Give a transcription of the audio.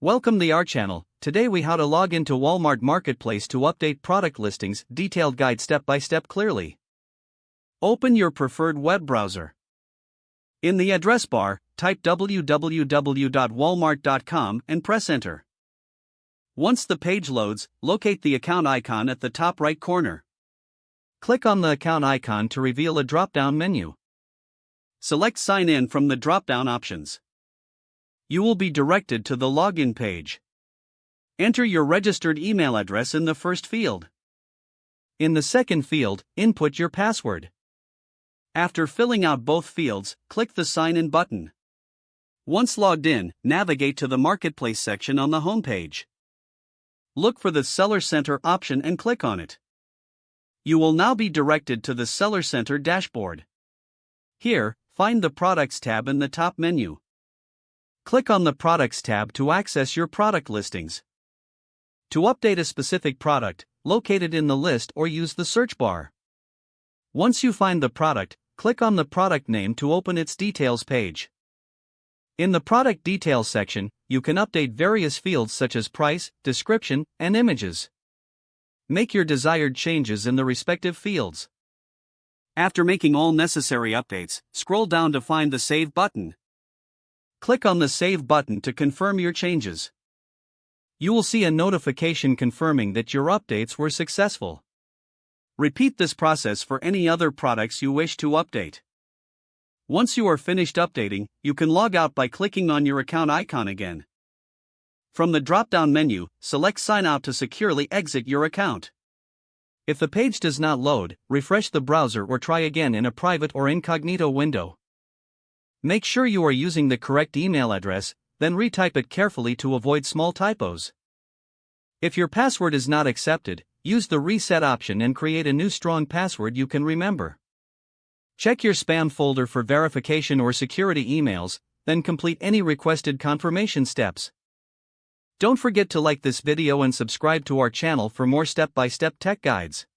Welcome to our channel. Today we how to log into Walmart Marketplace to update product listings, detailed guide step by step clearly. Open your preferred web browser. In the address bar, type www.walmart.com and press enter. Once the page loads, locate the account icon at the top right corner. Click on the account icon to reveal a drop-down menu. Select Sign In from the drop-down options. You will be directed to the login page. Enter your registered email address in the first field. In the second field, input your password. After filling out both fields, click the Sign In button. Once logged in, navigate to the Marketplace section on the home page. Look for the Seller Center option and click on it. You will now be directed to the Seller Center dashboard. Here, find the Products tab in the top menu. Click on the Products tab to access your product listings. To update a specific product, locate it in the list or use the search bar. Once you find the product, click on the product name to open its details page. In the product details section, you can update various fields such as price, description, and images. Make your desired changes in the respective fields. After making all necessary updates, scroll down to find the Save button. Click on the Save button to confirm your changes. You will see a notification confirming that your updates were successful. Repeat this process for any other products you wish to update. Once you are finished updating, you can log out by clicking on your account icon again. From the drop-down menu, select Sign Out to securely exit your account. If the page does not load, refresh the browser or try again in a private or incognito window. Make sure you are using the correct email address, then retype it carefully to avoid small typos. If your password is not accepted, use the reset option and create a new strong password you can remember. Check your spam folder for verification or security emails, then complete any requested confirmation steps. Don't forget to like this video and subscribe to our channel for more step-by-step tech guides.